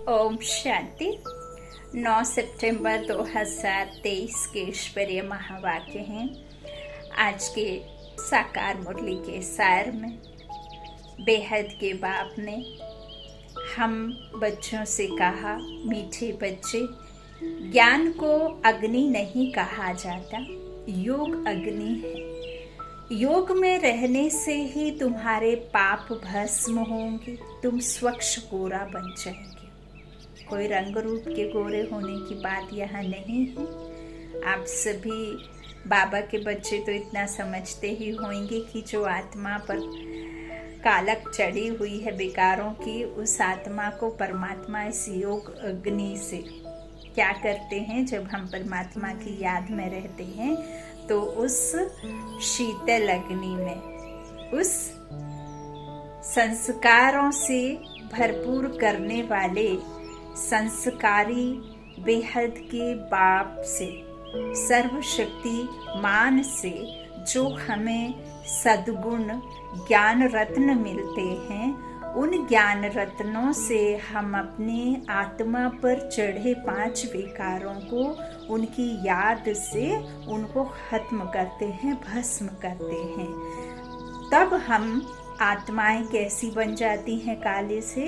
ओम शांति। 9 सितंबर 2023 के ईश्वरीय महावाक्य हैं। आज के साकार मुरली के सार में बेहद के बाप ने हम बच्चों से कहा, मीठे बच्चे, ज्ञान को अग्नि नहीं कहा जाता, योग अग्नि है। योग में रहने से ही तुम्हारे पाप भस्म होंगे, तुम स्वच्छ गोरा बन जाएंगे। कोई रंग रूप के गोरे होने की बात यहाँ नहीं है। आप सभी बाबा के बच्चे तो इतना समझते ही होंगे कि जो आत्मा पर कालक चढ़ी हुई है विकारों की, उस आत्मा को परमात्मा इस योग अग्नि से क्या करते हैं। जब हम परमात्मा की याद में रहते हैं तो उस शीतल अग्नि में, उस संस्कारों से भरपूर करने वाले संस्कारी बेहद के बाप से, सर्वशक्तिमान से जो हमें सद्गुण ज्ञान रत्न मिलते हैं, उन ज्ञान रत्नों से हम अपने आत्मा पर चढ़े 5 विकारों को उनकी याद से उनको खत्म करते हैं, भस्म करते हैं। तब हम आत्माएं कैसी बन जाती हैं? काले से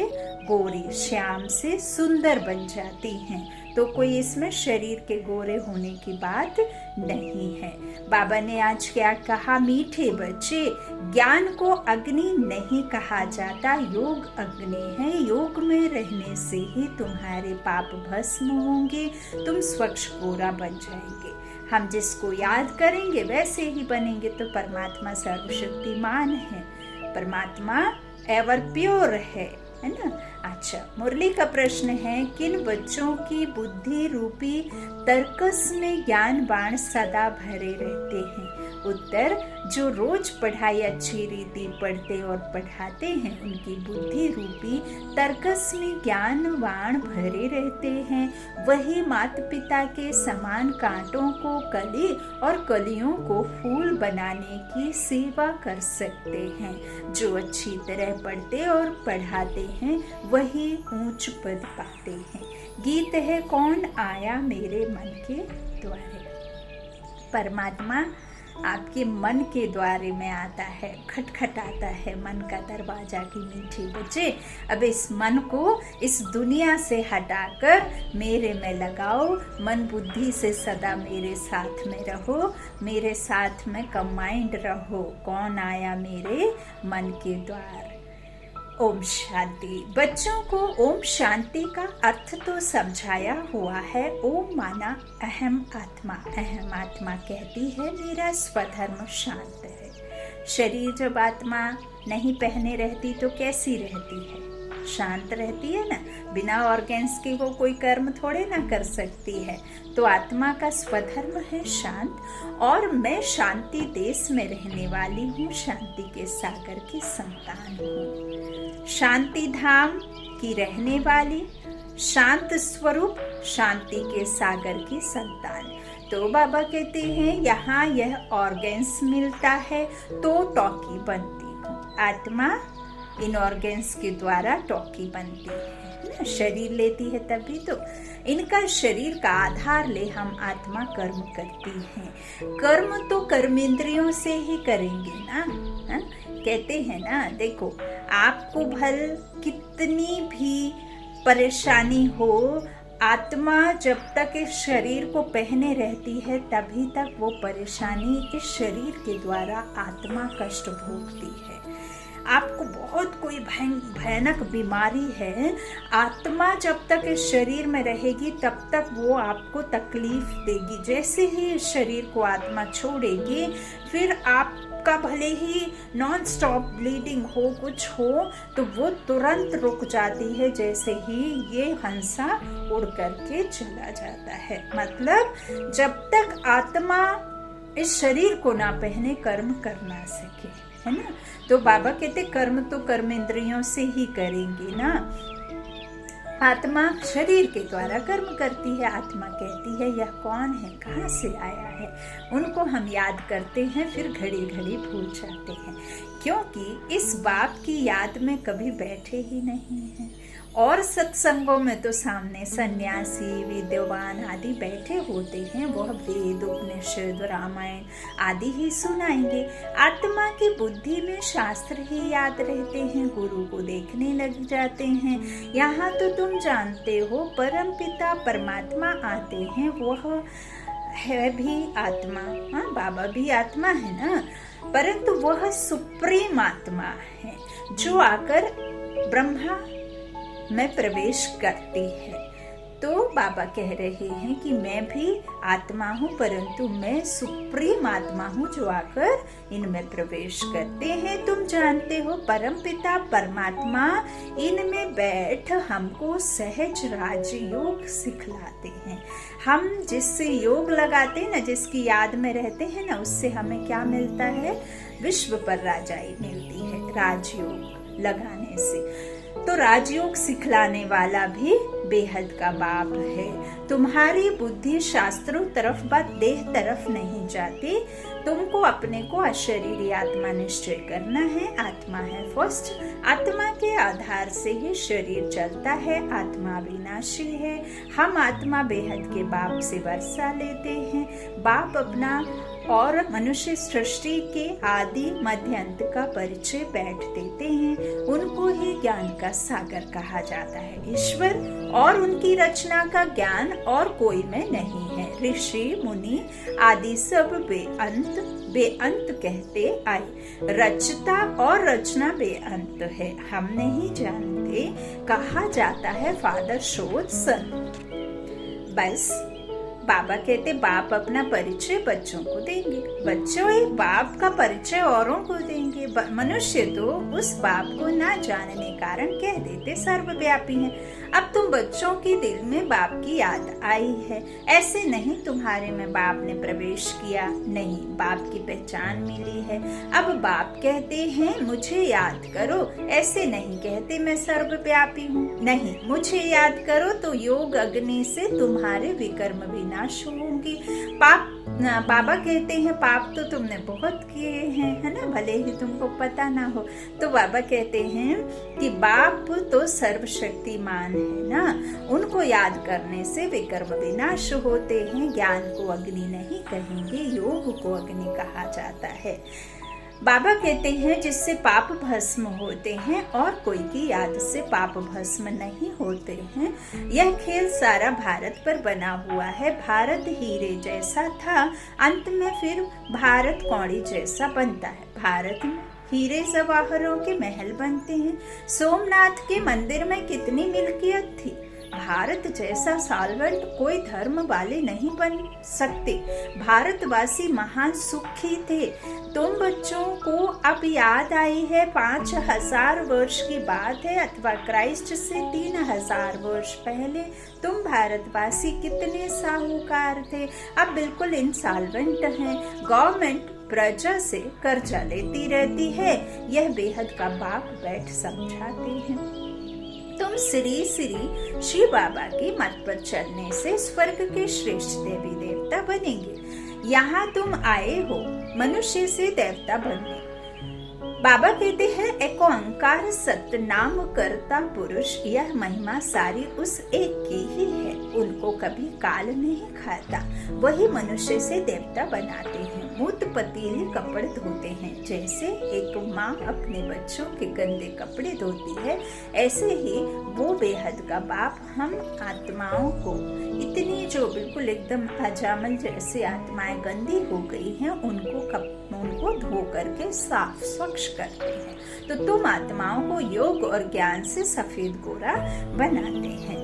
गोरी, श्याम से सुंदर बन जाती हैं। तो कोई इसमें शरीर के गोरे होने की बात नहीं है। बाबा ने आज क्या कहा? मीठे बच्चे, ज्ञान को अग्नि नहीं कहा जाता, योग अग्नि है। योग में रहने से ही तुम्हारे पाप भस्म होंगे, तुम स्वच्छ गोरा बन जाएंगे। हम जिसको याद करेंगे वैसे ही बनेंगे। तो परमात्मा सर्वशक्तिमान है, परमात्मा एवर प्योर है ना। अच्छा, मुरली का प्रश्न है, किन बच्चों की बुद्धि रूपी तर्कस में ज्ञान बाण सदा भरे रहते हैं? उत्तर, जो रोज पढ़ाई अच्छी रीति पढ़ते और पढ़ाते हैं, उनकी बुद्धि रूपी तर्कस में ज्ञान बाण भरे रहते हैं। वही माता पिता के समान कांटों को कली और कलियों को फूल बनाने की सेवा कर सकते हैं। जो अच्छी तरह पढ़ते और पढ़ाते हैं वही ऊंच पद पाते हैं। गीत है, कौन आया मेरे मन के द्वारे? परमात्मा आपके मन के द्वारे में आता है, खटखटाता है मन का दरवाजा की मीठे बच्चे। अब इस मन को इस दुनिया से हटाकर मेरे में लगाओ, मन बुद्धि से सदा मेरे साथ में रहो, मेरे साथ में कंबाइंड रहो। कौन आया मेरे मन के द्वार? ओम शांति। बच्चों को ओम शांति का अर्थ तो समझाया हुआ है। ओम माना अहम आत्मा। अहम आत्मा कहती है मेरा स्वधर्म शांत है। शरीर जब आत्मा नहीं पहने रहती तो कैसी रहती है? शांत रहती है ना। बिना ऑर्गेन्स के वो कोई कर्म थोड़े ना कर सकती है। तो आत्मा का स्वधर्म है शांत, और मैं शांति देश में रहने वाली हूँ, शांति के सागर की संतान हूँ, शांति धाम की रहने वाली, शांत स्वरूप शांति के सागर की संतान। तो बाबा कहते हैं यहाँ यह ऑर्गेन्स मिलता है तो टॉकी बनती हूँ। आत्मा इन ऑर्गेन्स के द्वारा टॉकी बनती है, शरीर लेती है तभी तो। इनका शरीर का आधार ले हम आत्मा कर्म करती हैं। कर्म तो कर्मेंद्रियों से ही करेंगे ना। है? कहते हैं ना, देखो आपको भल कितनी भी परेशानी हो, आत्मा जब तक इस शरीर को पहने रहती है तभी तक वो परेशानी इस शरीर के द्वारा आत्मा कष्ट भोगती है। आपको बहुत कोई भयानक बीमारी है, आत्मा जब तक इस शरीर में रहेगी तब तक वो आपको तकलीफ देगी। जैसे ही इस शरीर को आत्मा छोड़ेगी, फिर आपका भले ही नॉन स्टॉप ब्लीडिंग हो, कुछ हो, तो वो तुरंत रुक जाती है जैसे ही ये हंसा उड़ करके चला जाता है। मतलब जब तक आत्मा इस शरीर को ना पहने कर्म कर ना सके, है ना। तो बाबा कहते कर्म तो कर्मेंद्रियों से ही करेंगे ना। आत्मा शरीर के द्वारा कर्म करती है। आत्मा कहती है यह कौन है, कहाँ से आया है। उनको हम याद करते हैं, फिर घड़ी घड़ी भूल जाते हैं, क्योंकि इस बाप की याद में कभी बैठे ही नहीं हैं। और सत्संगों में तो सामने सन्यासी, विद्वान आदि बैठे होते हैं, वह वेद, उपनिषद, रामायण आदि ही सुनाएंगे। आत्मा की बुद्धि में शास्त्र ही याद रहते हैं, गुरु को देखने लग जाते हैं। यहाँ तो तुम जानते हो परम पिता परमात्मा आते हैं, वह है भी आत्मा। हाँ, बाबा भी आत्मा है ना, परंतु वह सुप्रीम आत्मा है जो आकर ब्रह्मा में प्रवेश करती है। तो बाबा कह रहे हैं कि मैं भी आत्मा हूँ, परंतु मैं सुप्रीम आत्मा हूँ जो आकर इनमें प्रवेश करते हैं। तुम जानते हो परम पिता परमात्मा इनमें बैठ हमको सहज राजयोग सिखलाते हैं। हम जिससे योग लगाते हैं ना, जिसकी याद में रहते हैं ना, उससे हमें क्या मिलता है? विश्व पर राजाई मिलती है राजयोग लगाने से। तो राजयोग सिखलाने वाला भी बेहद का बाप है। तुम्हारी बुद्धि शास्त्रों तरफ व देह तरफ नहीं जाती। तुमको अपने को अशरीरी आत्मा निश्चय करना है। आत्मा है फर्स्ट। आत्मा के आधार से ही शरीर चलता है। आत्मा विनाशी है। हम आत्मा बेहद के बाप से वर्षा लेते हैं। बाप अपना और मनुष्य सृष्टि के आदि मध्य अंत का परिचय बैठ देते हैं। उनको ही ज्ञान का सागर कहा जाता है। ईश्वर और उनकी रचना का ज्ञान और कोई में नहीं है। ऋषि मुनि आदि सब बेअंत कहते आए। रचता और रचना बेअंत है, हम नहीं जानते। कहा जाता है फादर शोध सन। बस बाबा कहते बाप अपना परिचय बच्चों को देंगे, बच्चों एक बाप का परिचय औरों को देंगे। मनुष्य तो उस बाप को ना जानने कारण कह देते सर्वव्यापी है। अब तुम बच्चों के दिल में बाप की याद आई है। ऐसे नहीं तुम्हारे में बाप ने प्रवेश किया, नहीं, बाप की पहचान मिली है। अब बाप कहते हैं मुझे याद करो, ऐसे नहीं कहते मैं सर्वव्यापी हूँ, नहीं, मुझे याद करो तो योग अग्नि से तुम्हारे विकर्म विनाश होंगे। बाबा कहते हैं पाप तो तुमने बहुत किए हैं, है ना, भले ही तुमको पता ना हो। तो बाबा कहते हैं कि बाप तो सर्वशक्तिमान है ना, उनको याद करने से विकर्म विनाश होते हैं। ज्ञान को अग्नि नहीं कहेंगे, योग को अग्नि कहा जाता है। बाबा कहते हैं जिससे पाप भस्म होते हैं और कोई की याद से पाप भस्म नहीं होते हैं। यह खेल सारा भारत पर बना हुआ है। भारत हीरे जैसा था, अंत में फिर भारत कौड़ी जैसा बनता है। भारत में हीरे जवाहरों के महल बनते हैं। सोमनाथ के मंदिर में कितनी मिल्कियत थी। भारत जैसा सॉल्वेंट कोई धर्म वाले नहीं बन सकते। भारतवासी महान सुखी थे। तुम बच्चों को अब याद आई है 5000 वर्ष की बात है, अथवा क्राइस्ट से 3000 वर्ष पहले तुम भारतवासी कितने साहूकार थे। अब बिल्कुल इंसॉल्वेंट हैं। गवर्नमेंट प्रजा से कर्जा लेती रहती है। यह बेहद का बाप बैठ समझाते हैं। तुम श्री शिव बाबा की मत पर चलने से स्वर्ग के श्रेष्ठ देवी देवता बनेंगे। यहाँ तुम आए हो मनुष्य से देवता बनने। बाबा कहते हैं एको अंकार सत्य नाम करता पुरुष, यह महिमा सारी उस एक की ही है। उनको कभी काल नहीं खाता, वही मनुष्य से देवता बनाते हैं। मूत पतीले कपड़े धोते हैं। जैसे एक माँ अपने बच्चों के गंदे कपड़े धोती है, ऐसे ही वो बेहद का बाप हम आत्माओं को, इतनी जो बिल्कुल एकदम अजामल जैसी आत्माएं गंदी हो गई हैं, उनको धो करके साफ स्वच्छ करते हैं। तो तुम आत्माओं को योग और ज्ञान से सफेद गोरा बनाते हैं,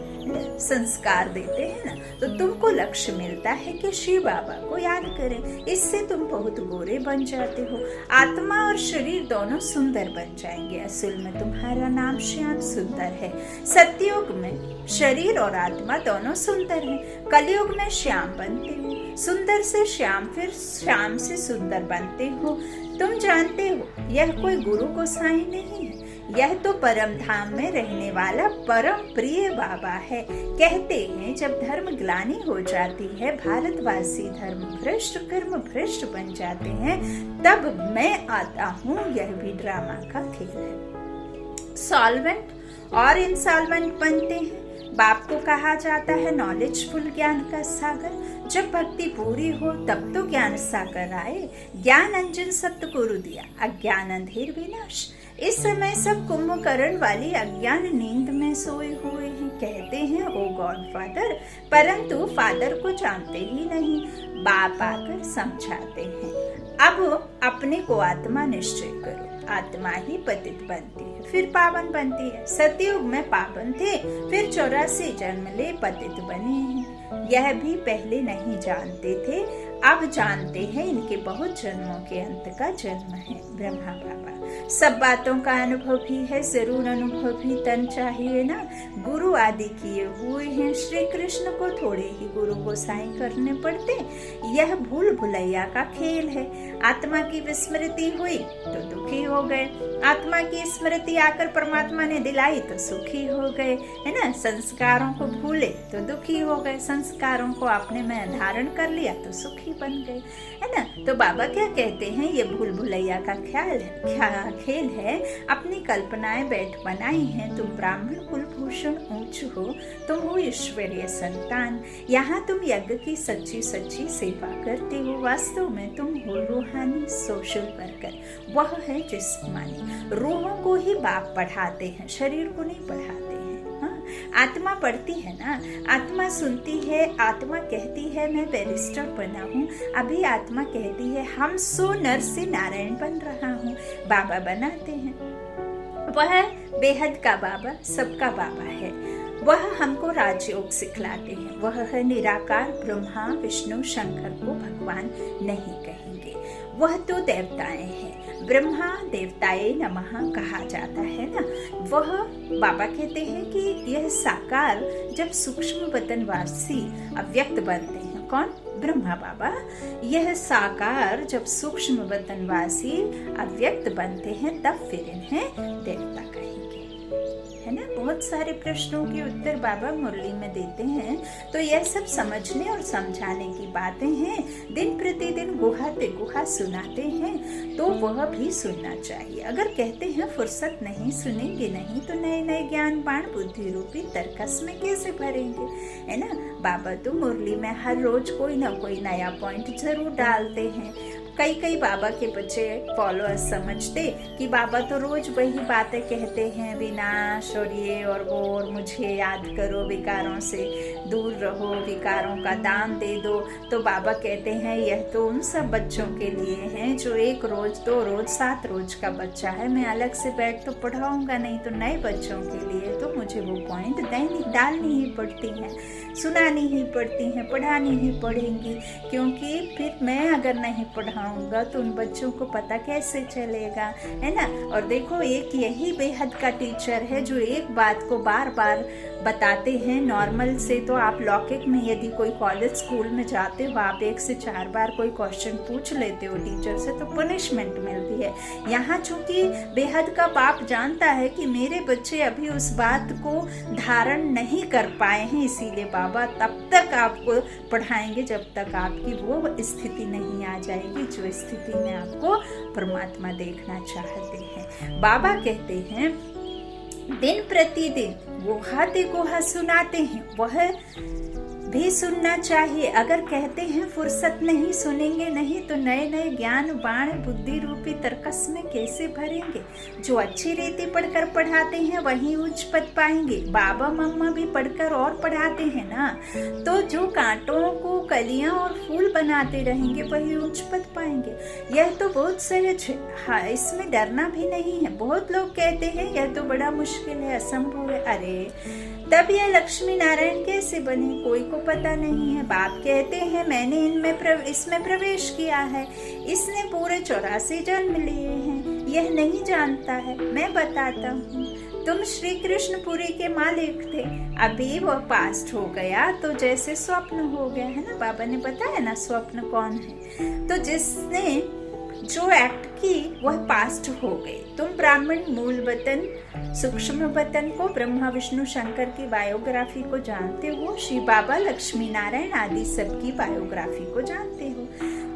संस्कार देते हैं ना। तो तुमको लक्ष्य मिलता है कि शिव बाबा को याद करें, इससे तुम बहुत गोरे बन जाते हो। आत्मा और शरीर दोनों सुंदर बन जाएंगे। असल में तुम्हारा नाम श्याम सुंदर है। सतयुग में शरीर और आत्मा दोनों सुंदर हैं। कलयुग में श्याम बनते हो, सुंदर से श्याम, फिर श्याम से सुंदर बनते हो। तुम जानते हो यह कोई गुरु गोसाई नहीं है, यह तो परम धाम में रहने वाला परम प्रिय बाबा है। कहते हैं जब धर्म ग्लानि हो जाती है, भारतवासी धर्म भ्रष्ट कर्म भ्रष्ट बन जाते हैं, तब मैं आता हूँ। यह भी ड्रामा का खेल है। सॉल्वेंट और इंस्टॉलमेंट बनते हैं। बाप को कहा जाता है नॉलेजफुल ज्ञान का सागर। जब भक्ति पूरी हो तब तो ज्ञान सागर आए। ज्ञान अंजन सतगुरु दिया, अज्ञान अंधेर विनाश। इस समय सब कुंभकर्ण वाली अज्ञान नींद में सोए हुए हैं। कहते हैं ओ गॉड फादर, परंतु फादर को जानते ही नहीं। बाप आकर समझाते हैं अब अपने को आत्मा निश्चय करो। आत्मा ही पतित बनती है फिर पावन बनती है। सतयुग में पावन थे, फिर 84 जन्म ले पतित बने हैं। यह भी पहले नहीं जानते थे, अब जानते हैं इनके बहुत जन्मों के अंत का जन्म है। ब्रह्मा बाबा सब बातों का अनुभव भी है, जरूर अनुभव भी तन चाहिए ना। गुरु आदि किए हुए हैं, श्री कृष्ण को थोड़े ही गुरु गोसाई करने पड़ते। यह भूल भुलैया का खेल है। आत्मा की विस्मृति हुई तो दुखी हो गए, आत्मा की स्मृति आकर परमात्मा ने दिलाई तो सुखी हो गए, है ना। संस्कारों को भूले तो दुखी हो गए, संस्कारों को अपने में धारण कर लिया तो सुखी बन गए, है ना। तो बाबा क्या कहते हैं, ये भूल भुलैया का खेल है। अपनी कल्पनाएं बैठ बनाई हैं। तुम ब्राह्मण कुलभूषण ऊंच हो, तुम हो ईश्वरीय संतान। यहाँ तुम यज्ञ की सच्ची सच्ची सेवा करते हो। वास्तव में तुम हो रूहानी सोशल वर्कर। वह है जिस्मानी। रूहों को ही बाप पढ़ाते हैं, शरीर को नहीं पढ़ाते हैं। हाँ, आत्मा पढ़ती है ना, आत्मा सुनती है। आत्मा कहती है मैं बैरिस्टर बना हूँ। अभी आत्मा कहती है हम सो नर से नारायण बन रहा हूँ। बाबा बनाते हैं। वह बेहद का बाबा, सबका बाबा है। वह हमको राजयोग सिखलाते हैं। वह है निराकार। ब्रह्मा विष्णु शंकर को भगवान नहीं कहेंगे, वह तो देवताएं हैं। ब्रह्मा देवताए नमः कहा जाता है ना। वह बाबा कहते हैं कि यह साकार जब सूक्ष्म वतनवासी अव्यक्त बनते हैं। कौन? ब्रह्मा बाबा। यह साकार जब सूक्ष्म वतनवासी अव्यक्त बनते हैं तब फिर इन्हें देवता कहेंगे, है ना। बहुत सारे प्रश्नों के उत्तर बाबा मुरली में देते हैं। तो यह सब समझने और समझाने की बातें हैं। दिन प्रतिदिन गुहा ते गुहा सुनाते हैं तो वह भी सुनना चाहिए। अगर कहते हैं फुर्सत नहीं, सुनेंगे नहीं तो नए नए ज्ञान बाण बुद्धि रूपी तरकस में कैसे भरेंगे, है ना। बाबा तो मुरली में हर रोज कोई ना कोई नया पॉइंट जरूर डालते हैं। कई बाबा के बच्चे फॉलोअर्स समझते कि बाबा तो रोज वही बातें कहते हैं, विनाश और ये और वो, और मुझे याद करो, विकारों से दूर रहो, विकारों का दान दे दो। तो बाबा कहते हैं यह तो उन सब बच्चों के लिए हैं जो 1 रोज 2 रोज 7 रोज का बच्चा है। मैं अलग से बैठ तो पढ़ाऊंगा नहीं। तो नए बच्चों के लिए तो मुझे वो पॉइंट डालनी ही पड़ती हैं, सुनानी ही पड़ती हैं, पढ़ानी ही पड़ेंगी। क्योंकि फिर मैं अगर नहीं पढ़ाऊंगा तो उन बच्चों को पता कैसे चलेगा, है ना। और देखो एक यही बेहद का टीचर है जो एक बात को बार बार बताते हैं। नॉर्मल से तो आप लौकिक में यदि कोई कॉलेज स्कूल में जाते हो, आप 1 से 4 बार कोई क्वेश्चन पूछ लेते हो टीचर से तो पनिशमेंट मिलती है। यहाँ चूंकि बेहद का बाप जानता है कि मेरे बच्चे अभी उस बात को धारण नहीं कर पाए हैं, इसीलिए बाबा तब तक आपको पढ़ाएंगे जब तक आपकी वो स्थिति नहीं आ जाएगी जो स्थिति में आपको परमात्मा देखना चाहते हैं। बाबा कहते हैं दिन प्रतिदिन गुहा ते गुहा सुनाते हैं, वह भी सुनना चाहिए। अगर कहते हैं फुर्सत नहीं, सुनेंगे नहीं तो नए नए ज्ञान बाण बुद्धि रूपी तरकस में कैसे भरेंगे। जो अच्छी रीति पढ़कर पढ़ाते हैं वही उच्च पद पाएंगे। बाबा मम्मा भी पढ़कर और पढ़ाते हैं ना, तो जो कांटों को कलियां और फूल बनाते रहेंगे वही उच्च पद पाएंगे। यह तो बहुत सहज है। हाँ, इसमें डरना भी नहीं है। बहुत लोग कहते हैं यह तो बड़ा मुश्किल है, असंभव है। अरे तब यह लक्ष्मी नारायण कैसे बने, कोई को पता नहीं है। बाप कहते हैं मैंने इसमें प्रवेश किया है, इसने पूरे 84 जन्म लिए हैं, यह नहीं जानता है। मैं बताता हूँ। तुम श्री कृष्णपुरी के मालिक थे, अभी वह पास्ट हो गया तो जैसे स्वप्न हो गया, है ना। बाबा ने बताया ना स्वप्न कौन है। तो जिसने जो एक्ट की वह पास्ट हो गई। तुम ब्राह्मण मूल वतन सूक्ष्म वतन को, ब्रह्मा विष्णु शंकर की बायोग्राफी को जानते हो, श्री बाबा लक्ष्मी नारायण आदि सबकी बायोग्राफी को जानते हो।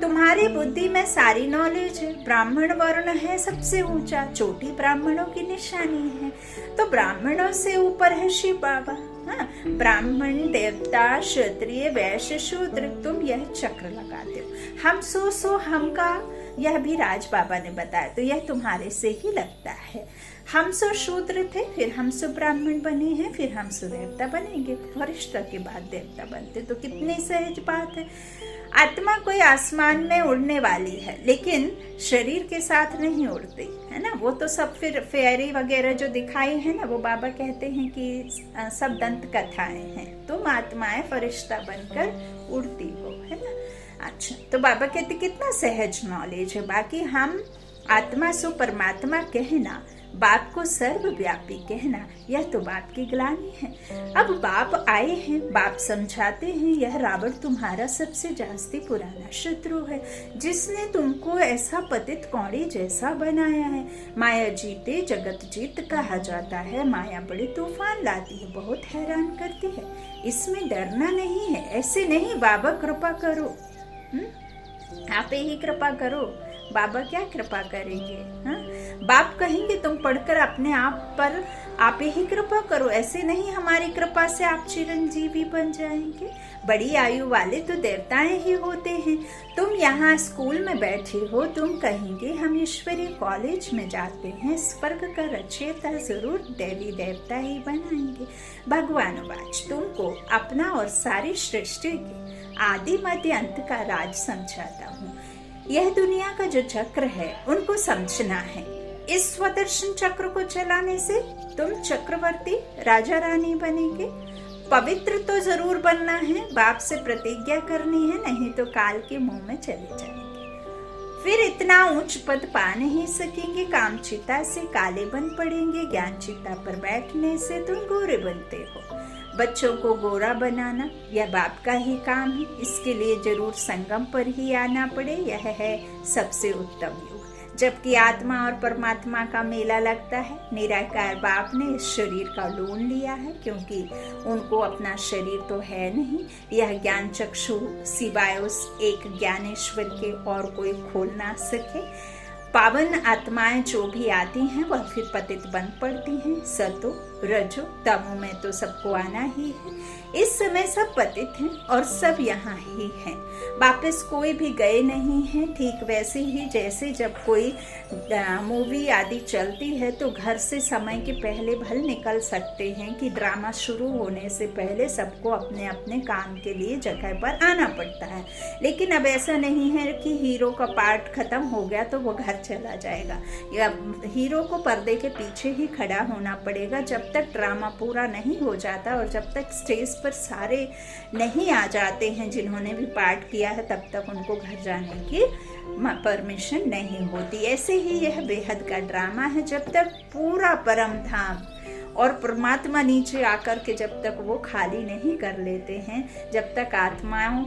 तुम्हारी बुद्धि में सारी नॉलेज है। ब्राह्मण वर्ण है सबसे ऊंचा, चोटी ब्राह्मणों की निशानी है। तो ब्राह्मणों से ऊपर है शिव बाबा। हाँ, ब्राह्मण, देवता, क्षत्रिय, वैश्य, शूद्र, तुम यह चक्र लगाते हो। हम सो हम का यह भी राज बाबा ने बताया, तो यह तुम्हारे से ही लगता है। हम सो शूद्र थे, फिर हम सो ब्राह्मण बने हैं, फिर हम सो देवता बनेंगे, वरिष्ठ के बाद देवता बनते। तो कितनी सहज बात है। आत्मा कोई आसमान में उड़ने वाली है, लेकिन शरीर के साथ नहीं उड़ती है ना। वो तो सब फिर फेयरी वगैरह जो दिखाई है ना, वो बाबा कहते हैं कि सब दंत कथाएं हैं। तुम आत्माएं फरिश्ता बनकर उड़ती हो, है ना। अच्छा, तो बाबा कहते कितना सहज नॉलेज है। बाकी हम आत्मा सो परमात्मा कहना, बाप को सर्वव्यापी कहना, यह तो बाप की ग्लानि है। अब बाप आए हैं, बाप समझाते हैं, यह रावण तुम्हारा सबसे जास्ती पुराना शत्रु है, जिसने तुमको ऐसा पतित कौड़ी जैसा बनाया है। माया जीते जगत जीत कहा जाता है। माया बड़े तूफान लाती है, बहुत हैरान करती है। इसमें डरना नहीं है। ऐसे नहीं, बाबा कृपा करो, आप ही कृपा करो। बाबा क्या कृपा करेंगे? हाँ, बाप कहेंगे तुम पढ़कर अपने आप पर आप ही कृपा करो। ऐसे नहीं हमारी कृपा से आप चिरंजीवी बन जाएंगे। बड़ी आयु वाले तो देवताएं ही होते हैं। तुम यहाँ स्कूल में बैठे हो, तुम कहेंगे हम ईश्वरीय कॉलेज में जाते हैं, स्वर्ग का रचयिता जरूर देवी देवता ही बनाएंगे। भगवान वाच तुमको अपना और सारी सृष्टि के आदि मध्य अंत का राज समझाता हूँ। यह दुनिया का जो चक्र है उनको समझना है। इस स्वदर्शन चक्र को चलाने से तुम चक्रवर्ती राजा रानी बनेंगे। पवित्र तो जरूर बनना है, बाप से प्रतिज्ञा करनी है, नहीं तो काल के मुंह में चले जाएंगे। फिर इतना उच्च पद पा नहीं सकेंगे। कामचिता से काले बन पड़ेंगे, ज्ञान चिता पर बैठने से तुम गोरे बनते हो। बच्चों को गोरा बनाना यह बाप का ही काम है। इसके लिए जरूर संगम पर ही आना पड़े, यह है सबसे उत्तम युग, जबकि आत्मा और परमात्मा का मेला लगता है। निराकार बाप ने इस शरीर का लोन लिया है, क्योंकि उनको अपना शरीर तो है नहीं। यह ज्ञान चक्षु सिवाय उस एक ज्ञानेश्वर के और कोई खोल ना सके। पावन आत्माएं जो भी आती हैं वह फिर पतित बन पड़ती हैं। सतो रजो तमो में तो सबको आना ही है। इस समय सब पतित हैं और सब यहाँ ही हैं, वापस कोई भी गए नहीं हैं। ठीक वैसे ही जैसे जब कोई मूवी आदि चलती है तो घर से समय के पहले भल निकल सकते हैं कि ड्रामा शुरू होने से पहले सबको अपने अपने काम के लिए जगह पर आना पड़ता है। लेकिन अब ऐसा नहीं है कि हीरो का पार्ट खत्म हो गया तो वो घर चला जाएगा, या हीरो को पर्दे के पीछे ही खड़ा होना पड़ेगा जब तक ड्रामा पूरा नहीं हो जाता, और जब तक स्टेज पर सारे नहीं आ जाते हैं जिन्होंने भी पार्ट किया है, तब तक उनको घर जाने की परमिशन नहीं होती। ऐसे ही यह बेहद का ड्रामा है। जब तक पूरा परम धाम और परमात्मा नीचे आकर के जब तक वो खाली नहीं कर लेते हैं, जब तक आत्माओं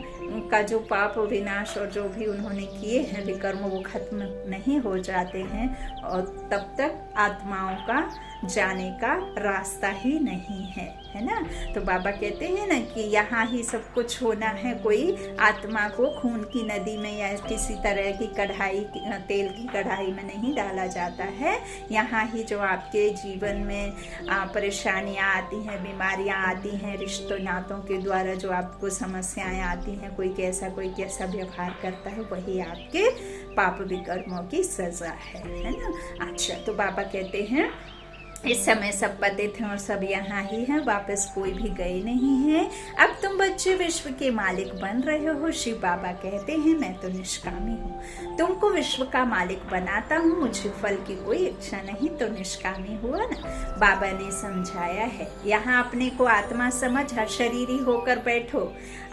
का जो पाप विनाश और जो भी उन्होंने किए हैं विकर्म वो खत्म नहीं हो जाते हैं, और तब तक आत्माओं का जाने का रास्ता ही नहीं है ना। तो बाबा कहते हैं ना कि यहाँ ही सब कुछ होना है। कोई आत्मा को खून की नदी में या किसी तरह की कढ़ाई, तेल की कढ़ाई में नहीं डाला जाता है। यहाँ ही जो आपके जीवन में परेशानियाँ आती हैं, बीमारियाँ आती हैं, रिश्तों नातों के द्वारा जो आपको समस्याएं आती हैं, कोई कैसा व्यवहार करता है, वही आपके पाप विकर्मों की सजा है ना। अच्छा, तो बाबा कहते हैं इस समय सब पतित हैं और सब यहाँ ही हैं, वापस कोई भी गए नहीं हैं। अब तुम बच्चे विश्व के मालिक बन रहे हो। शिव बाबा कहते हैं मैं तो निष्कामी हूँ, तुमको विश्व का मालिक बनाता हूँ, मुझे फल की कोई इच्छा नहीं, तो निष्कामी हुआ ना। बाबा ने समझाया है, यहाँ अपने को आत्मा समझ शरीरी होकर बैठो।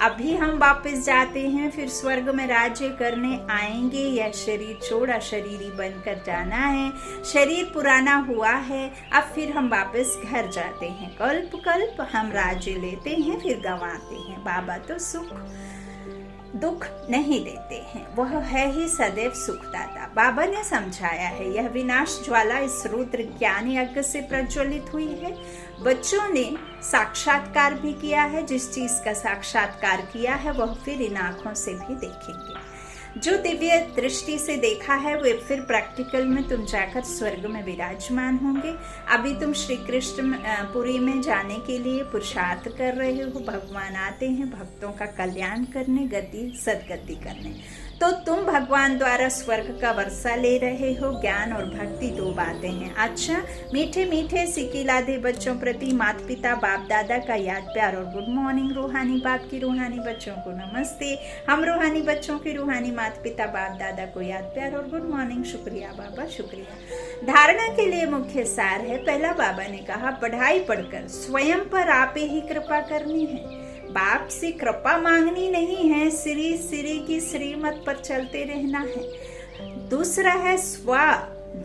अभी हम वापस जाते हैं, फिर स्वर्ग में राज्य करने आएंगे। यह शरीर छोड़ा शरीरी बनकर जाना है। शरीर पुराना हुआ है, अब फिर हम वापस घर जाते हैं। कल्प कल्प हम राज्य लेते हैं, फिर गंवाते हैं। बाबा तो सुख दुख नहीं देते हैं, वह है ही सदैव सुखदाता। बाबा ने समझाया है, यह विनाश ज्वाला इस रुद्र ज्ञान यज्ञ से प्रज्वलित हुई है। बच्चों ने साक्षात्कार भी किया है। जिस चीज का साक्षात्कार किया है वह फिर इन आंखों से भी देखेंगे। जो दिव्य दृष्टि से देखा है वो फिर प्रैक्टिकल में तुम जाकर स्वर्ग में विराजमान होंगे। अभी तुम श्री कृष्णपुरी में जाने के लिए पुरुषार्थ कर रहे हो। भगवान आते हैं भक्तों का कल्याण करने, गति सदगति करने। तो तुम भगवान द्वारा स्वर्ग का वर्षा ले रहे हो। ज्ञान और भक्ति दो बातें हैं। अच्छा, मीठे मीठे सिकिलादे बच्चों प्रति माता पिता बाप दादा का याद प्यार और गुड मॉर्निंग। रूहानी बाप की रूहानी बच्चों को नमस्ते। हम रूहानी बच्चों की रूहानी माता पिता बाप दादा को याद प्यार और गुड मॉर्निंग। शुक्रिया बाबा, शुक्रिया। धारणा के लिए मुख्य सार है। पहला बाबा ने कहा पढ़ाई पढ़कर स्वयं पर आप ही कृपा करनी है। बाप से कृपा मांगनी नहीं है, श्री की श्रीमत पर चलते रहना है। दूसरा है स्व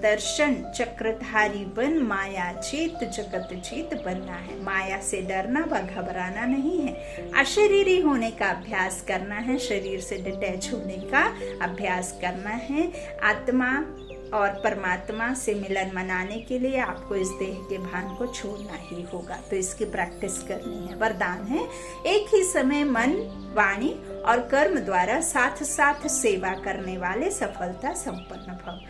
दर्शन चक्रधारी बन माया चेत जगत जीत बनना है। माया से डरना व घबराना नहीं है। अशरीरी होने का अभ्यास करना है। शरीर से डिटैच होने का अभ्यास करना है। आत्मा और परमात्मा से मिलन मनाने के लिए आपको इस देह के भान को छोड़ना ही होगा। तो इसकी प्रैक्टिस करनी है। वरदान है एक ही समय मन, वाणी और कर्म द्वारा साथ साथ सेवा करने वाले सफलता संपन्न भव।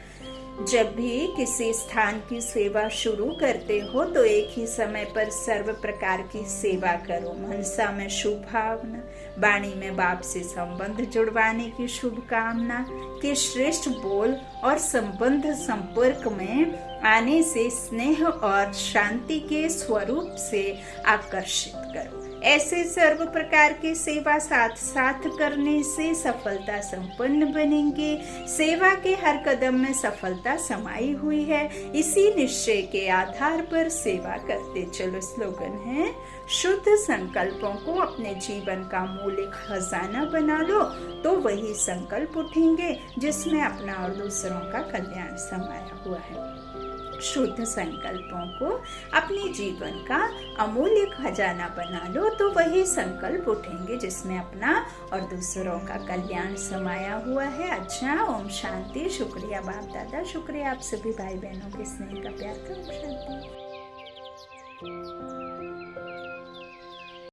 जब भी किसी स्थान की सेवा शुरू करते हो तो एक ही समय पर सर्व प्रकार की सेवा करो। मनसा में शुभ भावना, वाणी में बाप से संबंध जुड़वाने की शुभकामना के श्रेष्ठ बोल और संबंध संपर्क में आने से स्नेह और शांति के स्वरूप से आकर्षित करो। ऐसे सर्व प्रकार की सेवा साथ साथ करने से सफलता संपन्न बनेंगे। सेवा के हर कदम में सफलता समाई हुई है। इसी निश्चय के आधार पर सेवा करते चलो। स्लोगन है शुद्ध संकल्पों को अपने जीवन का मूल खजाना बना लो तो वही संकल्प उठेंगे जिसमें अपना और दूसरों का कल्याण समाया हुआ है। शुद्ध संकल्पों को अपने जीवन का अमूल्य खजाना बना लो तो वही संकल्प उठेंगे जिसमें अपना और दूसरों का कल्याण समाया हुआ है। अच्छा, ओम शांति। शुक्रिया बाप दादा, शुक्रिया आप सभी भाई बहनों के स्नेह का प्यार का। ओम शांति।